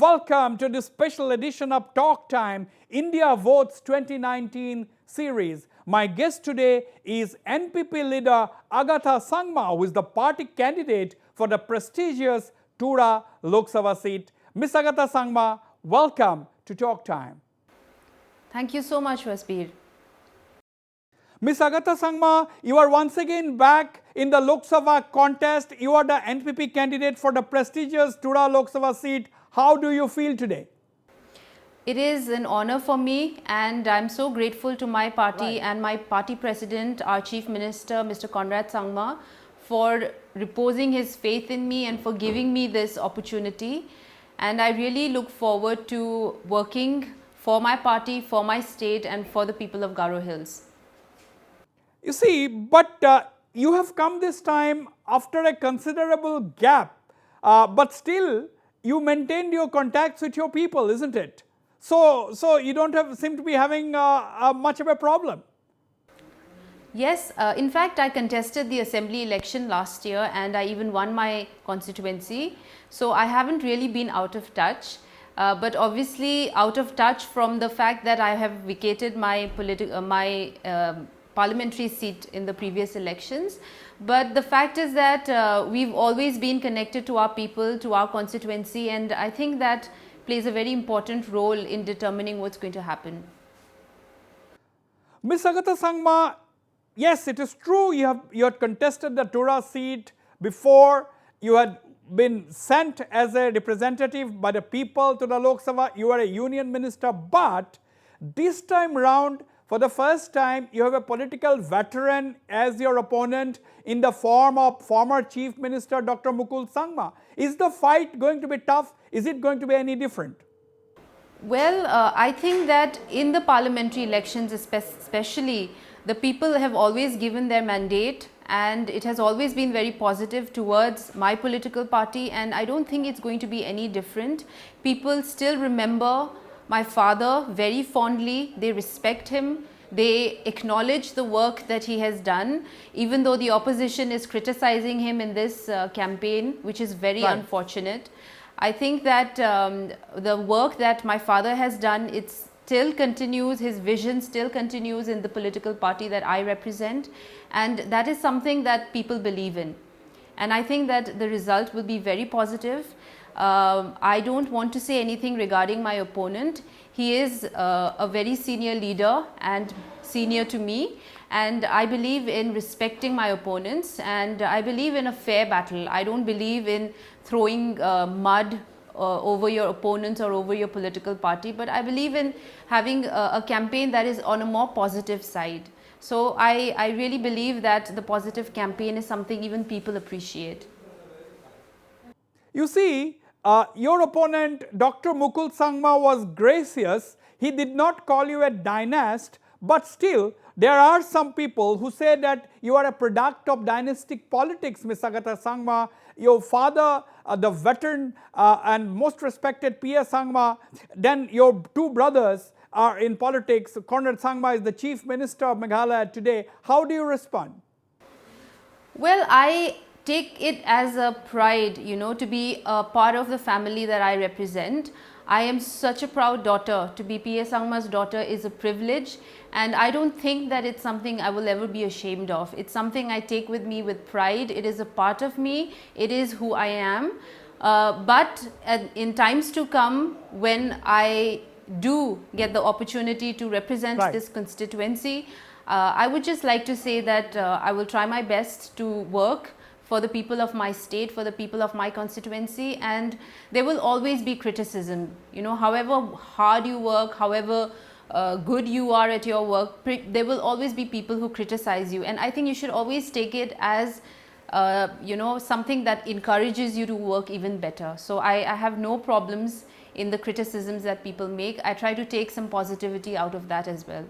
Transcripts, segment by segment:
welcome to this special edition of Talk Time India Votes 2019 series. My guest today is NPP leader Agatha Sangma, who is the party candidate for the prestigious Tura Lok Sabha seat. Miss Agatha Sangma, welcome to Talk Time. Thank you so much, Wasbir. Miss Agatha Sangma, you are once again back in the Lok Sabha contest. You are the NPP candidate for the prestigious Tura Lok Sabha seat. How do you feel today? It is an honor for me, and I'm so grateful to my party and my party president, our Chief Minister, Mr. Conrad Sangma, for reposing his faith in me and for giving me this opportunity. And I really look forward to working for my party, for my state, and for the people of Garo Hills. You see, but you have come this time after a considerable gap, but still you maintained your contacts with your people, isn't it? So you don't seem to be having much of a problem. Yes, in fact, I contested the assembly election last year and I even won my constituency. So I haven't really been out of touch, but obviously out of touch from the fact that I have vacated my parliamentary seat in the previous elections. But the fact is that we've always been connected to our people, to our constituency, and I think that plays a very important role in determining what's going to happen. Miss Agatha Sangma, yes, it is true you had contested the Tura seat before. You had been sent as a representative by the people to the Lok Sabha. You are a union minister, but this time round, for the first time, you have a political veteran as your opponent in the form of former Chief Minister Dr. Mukul Sangma. Is the fight going to be tough? Is it going to be any different? Well, I think that in the parliamentary elections especially, the people have always given their mandate and it has always been very positive towards my political party, and I don't think it's going to be any different. People still remember my father very fondly. They respect him. They acknowledge the work that he has done, even though the opposition is criticizing him in this campaign, which is very unfortunate. I think that the work that my father has done, it still continues, his vision still continues in the political party that I represent, and that is something that people believe in. And I think that the result will be very positive. I don't want to say anything regarding my opponent. He is a very senior leader and senior to me, and I believe in respecting my opponents, and I believe in a fair battle. I don't believe in throwing mud over your opponents or over your political party, but I believe in having a campaign that is on a more positive side. So I really believe that the positive campaign is something even people appreciate. You see, your opponent, Dr. Mukul Sangma, was gracious. He did not call you a dynast, but still, there are some people who say that you are a product of dynastic politics, Ms. Agatha Sangma. Your father, the veteran and most respected P.A. Sangma, then your two brothers are in politics. Conrad Sangma is the Chief Minister of Meghalaya today. How do you respond? Well, I take it as a pride, to be a part of the family that I represent. I am such a proud daughter. To be P.A. Sangma's daughter is a privilege, and I don't think that it's something I will ever be ashamed of. It's something I take with me with pride. It is a part of me. It is who I am. But in times to come, when I do get the opportunity to represent this constituency, I would just like to say that I will try my best to work for the people of my state, for the people of my constituency, and there will always be criticism. However hard you work, however good you are at your work, there will always be people who criticize you, and I think you should always take it as something that encourages you to work even better. So I have no problems in the criticisms that people make. I try to take some positivity out of that as well.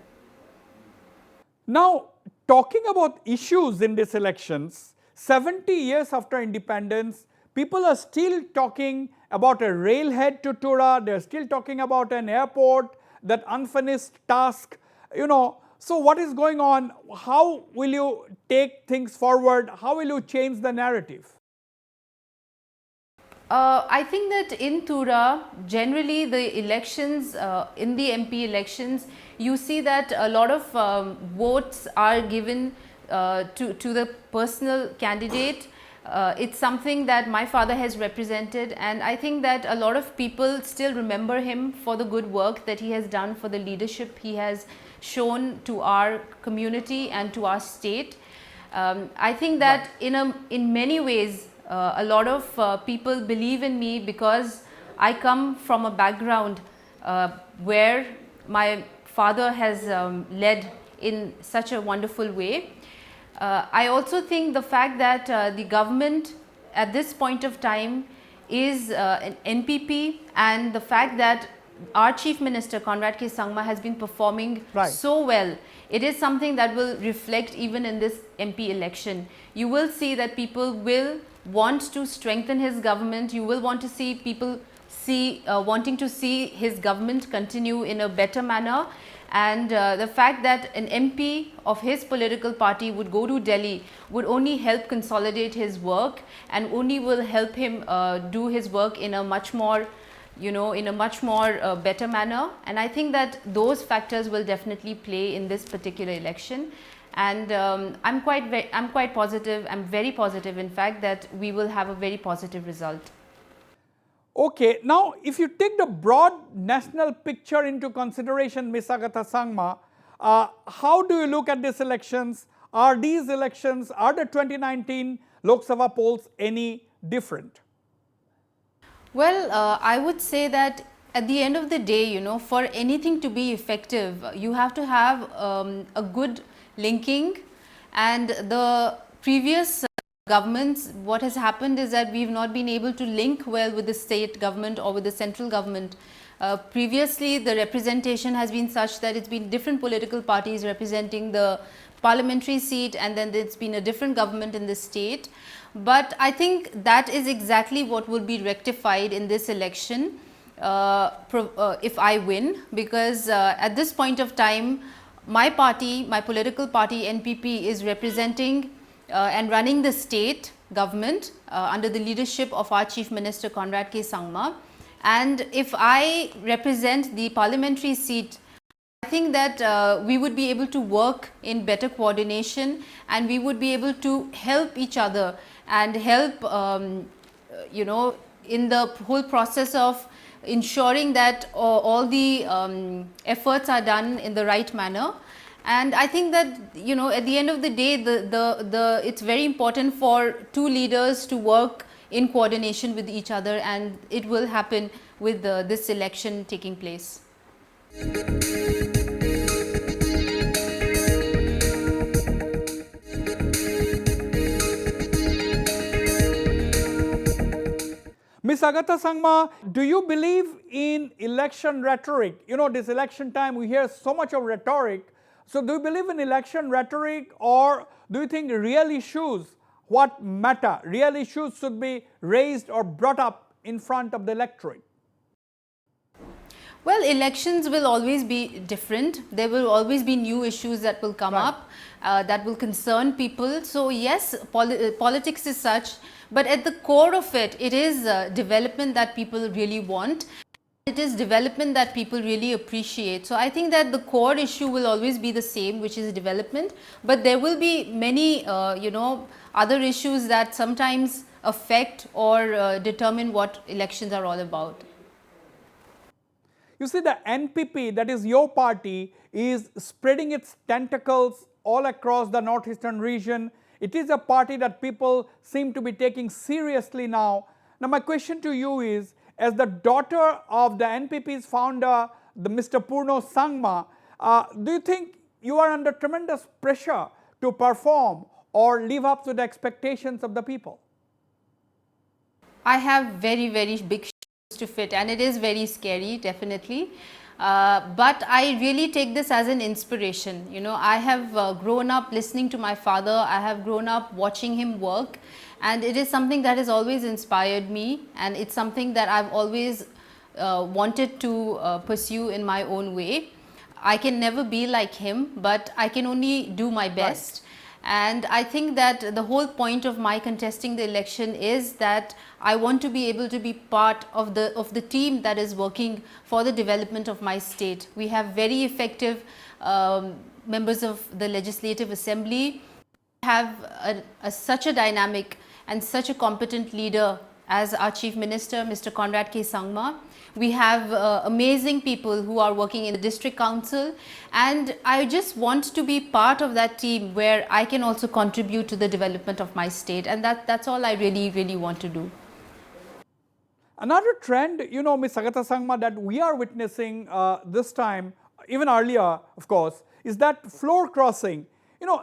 Now, talking about issues in these elections, 70 years after independence, people are still talking about a railhead to Tura. They are still talking about an airport, that unfinished task. So what is going on? How will you take things forward? How will you change the narrative? I think that in Tura, generally the elections, in the MP elections, you see that a lot of votes are given to the personal candidate. It's something that my father has represented, and I think that a lot of people still remember him for the good work that he has done, for the leadership he has shown to our community and to our state. I think that in many ways, a lot of people believe in me because I come from a background where my father has led in such a wonderful way. I also think the fact that the government at this point of time is an NPP, and the fact that our Chief Minister Conrad K. Sangma has been performing so well, it is something that will reflect even in this MP election. You will see that people will want to strengthen his government. You will want to see people wanting to see his government continue in a better manner. And the fact that an MP of his political party would go to Delhi would only help consolidate his work, and only will help him do his work in a much more, in a much more better manner. And I think that those factors will definitely play in this particular election. And I'm quite positive. I'm very positive, in fact, that we will have a very positive result. Okay, now if you take the broad national picture into consideration, Ms. Agatha Sangma, how do you look at these elections? Are these elections, are the 2019 Lok Sabha polls any different? Well, I would say that at the end of the day, for anything to be effective, you have to have a good linking. And the previous governments, what has happened is that we've not been able to link well with the state government or with the central government. Previously, the representation has been such that it's been different political parties representing the parliamentary seat, and then there's been a different government in the state. But I think that is exactly what will be rectified in this election if I win, because at this point of time, my party, my political party NPP, is representing and running the state government under the leadership of our Chief Minister Conrad K. Sangma. And if I represent the parliamentary seat, I think that we would be able to work in better coordination, and we would be able to help each other and help, in the whole process of ensuring that all the efforts are done in the right manner. And I think that, at the end of the day, it's very important for two leaders to work in coordination with each other, and it will happen with this election taking place. Ms. Agatha Sangma, do you believe in election rhetoric? This election time we hear so much of rhetoric. So do you believe in election rhetoric, or do you think real issues, what matter, real issues should be raised or brought up in front of the electorate? Well, elections will always be different. There will always be new issues that will come up that will concern people. So yes, politics is such, but at the core of it, it is development that people really want. It is development that people really appreciate. So I think that the core issue will always be the same, which is development, but there will be many other issues that sometimes affect or determine what elections are all about. You see, the NPP, that is your party, is spreading its tentacles all across the northeastern region. It is a party that people seem to be taking seriously now. Now my question to you is, as the daughter of the NPP's founder, the Mr. Purno Sangma, do you think you are under tremendous pressure to perform or live up to the expectations of the people? I have very, very big shoes to fit, and it is very scary, definitely. But I really take this as an inspiration. I have grown up listening to my father. I have grown up watching him work, and it is something that has always inspired me, and it's something that I've always wanted to pursue in my own way. I can never be like him, but I can only do my best. And I think that the whole point of my contesting the election is that I want to be able to be part of the team that is working for the development of my state. We have very effective members of the Legislative Assembly, have such a dynamic and such a competent leader as our Chief Minister, Mr. Conrad K. Sangma. We have amazing people who are working in the District Council, and I just want to be part of that team where I can also contribute to the development of my state, and that's all I really want to do. Another trend, Ms. Agatha Sangma, that we are witnessing this time, even earlier, of course, is that floor crossing.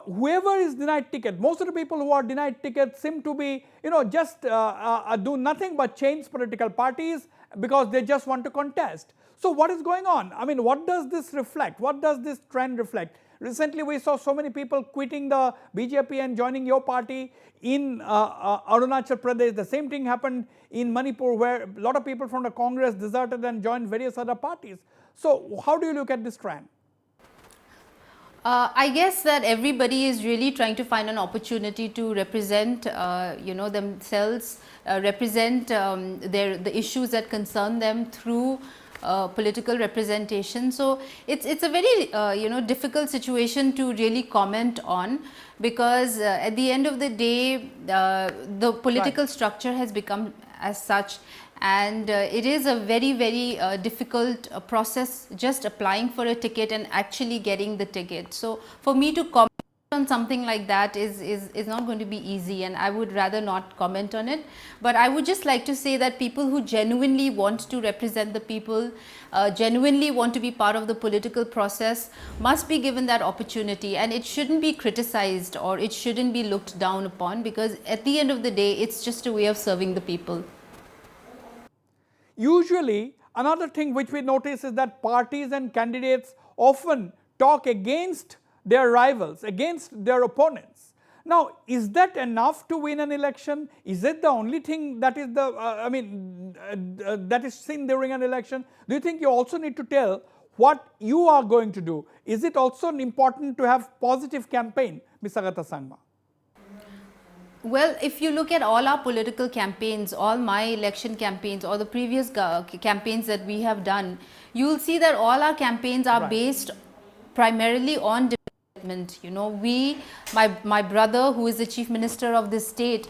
Whoever is denied ticket, most of the people who are denied tickets seem to be, just do nothing but change political parties because they just want to contest. So what is going on? I mean, what does this reflect? What does this trend reflect? Recently, we saw so many people quitting the BJP and joining your party in Arunachal Pradesh. The same thing happened in Manipur, where a lot of people from the Congress deserted and joined various other parties. So how do you look at this trend? I guess that everybody is really trying to find an opportunity to represent, themselves, represent the issues that concern them through political representation. So it's a very difficult situation to really comment on, because at the end of the day, the political structure has become as such. And it is a very difficult process just applying for a ticket and actually getting the ticket. So for me to comment on something like that is not going to be easy, and I would rather not comment on it. But I would just like to say that people who genuinely want to represent the people, genuinely want to be part of the political process, must be given that opportunity, and it shouldn't be criticized or it shouldn't be looked down upon, because at the end of the day, it's just a way of serving the people. Usually, another thing which we notice is that parties and candidates often talk against their rivals, against their opponents. Now, is that enough to win an election? Is it the only thing that is that is seen during an election? Do you think you also need to tell what you are going to do? Is it also important to have positive campaign, Ms. Agatha Sangma? Well, if you look at all our political campaigns, all my election campaigns or the previous campaigns that we have done, you will see that all our campaigns are based primarily on development. My brother, who is the Chief Minister of this state,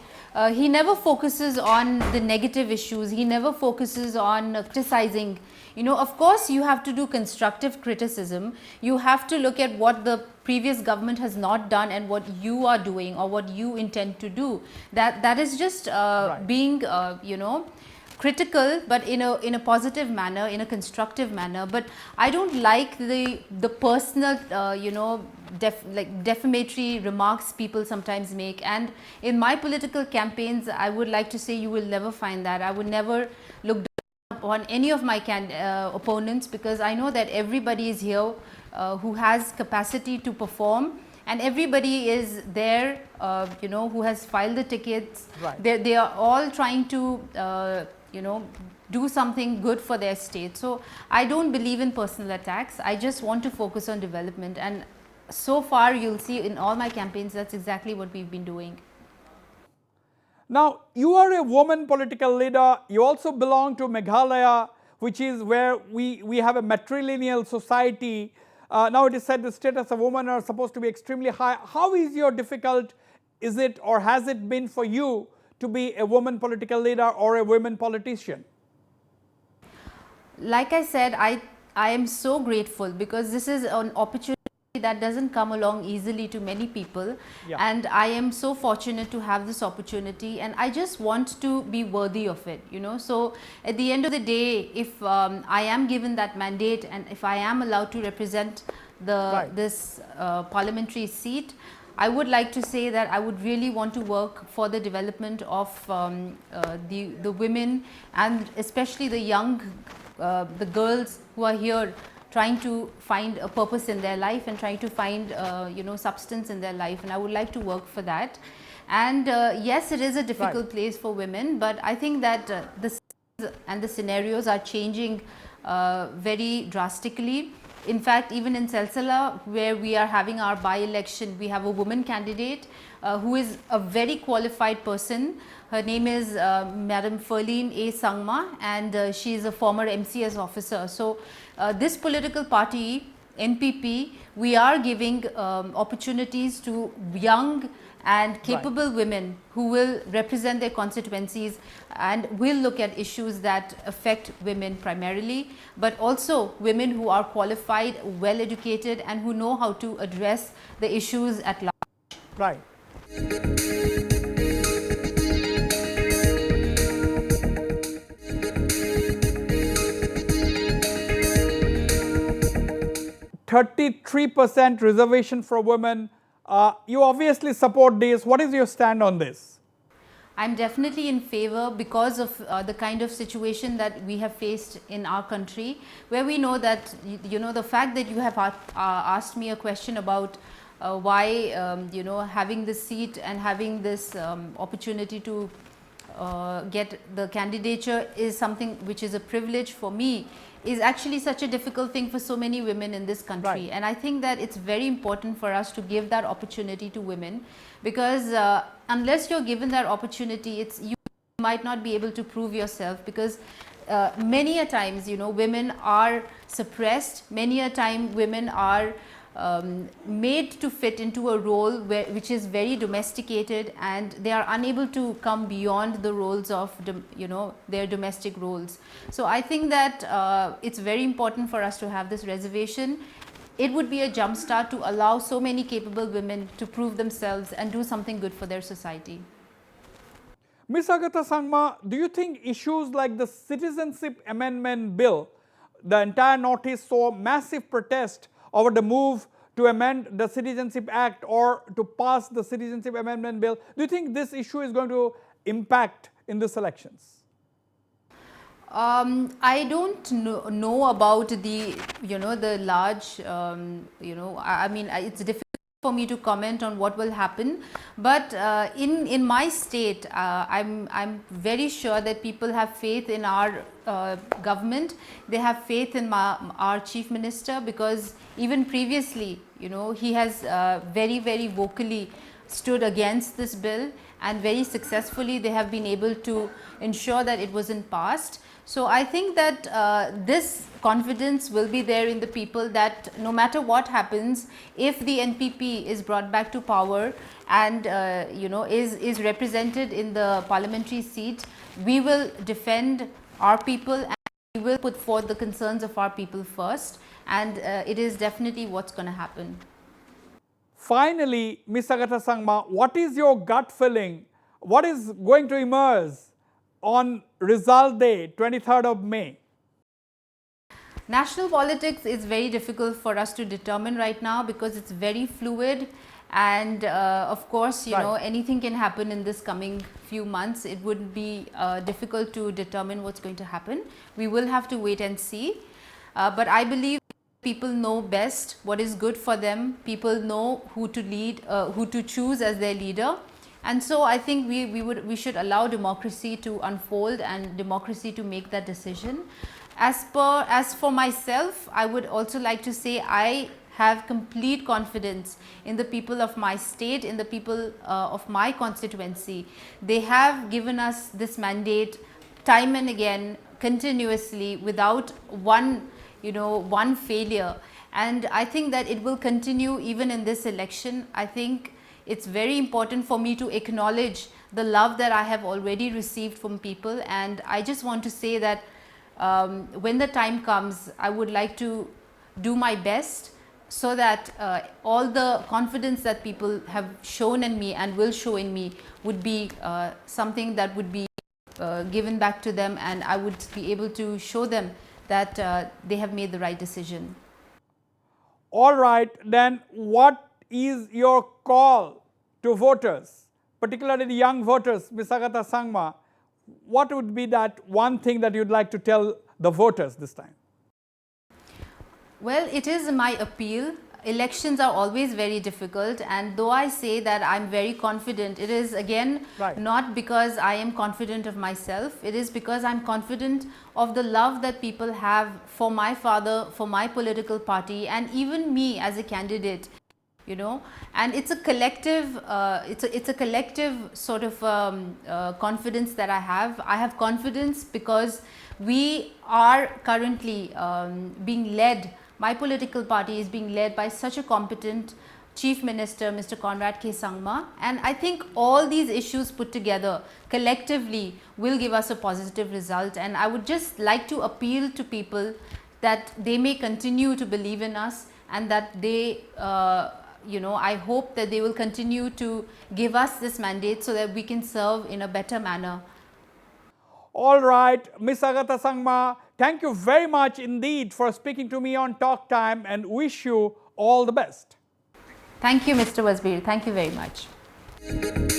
he never focuses on the negative issues. He never focuses on criticizing. Of course, you have to do constructive criticism. You have to look at what the previous government has not done and what you are doing or what you intend to do. That is just being, critical, but in a positive manner, in a constructive manner. But I don't like the personal, defamatory remarks people sometimes make. And in my political campaigns, I would like to say you will never find that. I would never look down on any of my opponents, because I know that everybody is here who has capacity to perform, and everybody is there who has filed the tickets. They are all trying to do something good for their state. So I don't believe in personal attacks. I just want to focus on development, and so far you'll see in all my campaigns that's exactly what we've been doing. Now, you are a woman political leader. You also belong to Meghalaya, which is where we have a matrilineal society. Now it is said the status of women are supposed to be extremely high. How difficult is it, or has it been for you to be a woman political leader or a woman politician? Like I said, I am so grateful, because this is an opportunity that doesn't come along easily to many people, and I am so fortunate to have this opportunity, and I just want to be worthy of it. So at the end of the day, if I am given that mandate and if I am allowed to represent this parliamentary seat, I would like to say that I would really want to work for the development of the women, and especially the young, the girls who are here trying to find a purpose in their life and trying to find substance in their life, and I would like to work for that. And yes, it is a difficult place for women, but I think that the scenarios are changing very drastically. In fact, even in Salsala, where we are having our by-election, we have a woman candidate who is a very qualified person. Her name is Madam Ferleen A. Sangma, and she is a former MCS officer. So this political party, NPP, we are giving opportunities to young and capable women who will represent their constituencies and will look at issues that affect women primarily, but also women who are qualified, well educated, and who know how to address the issues at large. Right. %33% reservation for women. You obviously support this. What is your stand on this? I'm definitely in favor because of the kind of situation that we have faced in our country, where we know that, you know, the fact that you have asked me a question about why, you know, having this seat and having this opportunity to get the candidature is something which is a privilege for me, is actually such a difficult thing for so many women in this country. Right. And I think that it's very important for us to give that opportunity to women, because unless you're given that opportunity, you might not be able to prove yourself, because many a times, you know, women are suppressed, many a time women are made to fit into a role which is very domesticated, and they are unable to come beyond the roles of, you know, their domestic roles. So I think that it's very important for us to have this reservation. It would be a jump start to allow so many capable women to prove themselves and do something good for their society. Ms. Agatha Sangma, do you think issues like the Citizenship Amendment Bill, the entire Northeast saw massive protest over the move to amend the Citizenship Act or to pass the Citizenship Amendment Bill? Do you think this issue is going to impact in these elections? I don't know about the, you know, the large, you know, I mean, it's difficult for me to comment on what will happen, but in my state, I'm very sure that people have faith in our government. They have faith in our Chief Minister, because even previously, you know, he has very vocally stood against this bill, and very successfully they have been able to ensure that it wasn't passed. So I think that this confidence will be there in the people, that no matter what happens, if the NPP is brought back to power and you know, is represented in the parliamentary seat, we will defend our people and we will put forth the concerns of our people first, and it is definitely what's going to happen. Finally, Ms. Agatha Sangma, what is your gut feeling? What is going to emerge on result day, 23rd of May? National politics is very difficult for us to determine right now, because it's very fluid, and of course, you know, anything can happen in this coming few months. It would be difficult to determine what's going to happen. We will have to wait and see, but I believe people know best what is good for them. People know who to lead, who to choose as their leader. And so I think we should allow democracy to unfold and democracy to make that decision. As for myself, I would also like to say I have complete confidence in the people of my state, in the people of my constituency. They have given us this mandate time and again, continuously, without one failure. And I think that it will continue even in this election. I think it's very important for me to acknowledge the love that I have already received from people, and I just want to say that when the time comes, I would like to do my best so that all the confidence that people have shown in me and will show in me would be something that would be given back to them, and I would be able to show them that they have made the right decision. All right, then what is your call to voters, particularly the young voters, Ms. Agatha Sangma? What would be that one thing that you'd like to tell the voters this time? Well, it is my appeal elections are always very difficult, and though I say that I'm very confident, it is again Right. not because I am confident of myself, it is because I'm confident of the love that people have for my father, for my political party, and even me as a candidate. You know, and it's a collective it's a collective sort of confidence that I have confidence because we are currently being led, my political party is being led by such a competent Chief Minister, Mr. Conrad K. Sangma, and I think all these issues put together collectively will give us a positive result. And I would just like to appeal to people that they may continue to believe in us, and that they I hope that they will continue to give us this mandate so that we can serve in a better manner. All right, Miss Agatha Sangma, thank you very much indeed for speaking to me on Talk Time, and wish you all the best. Thank you, Mr. Wasbir. Thank you very much.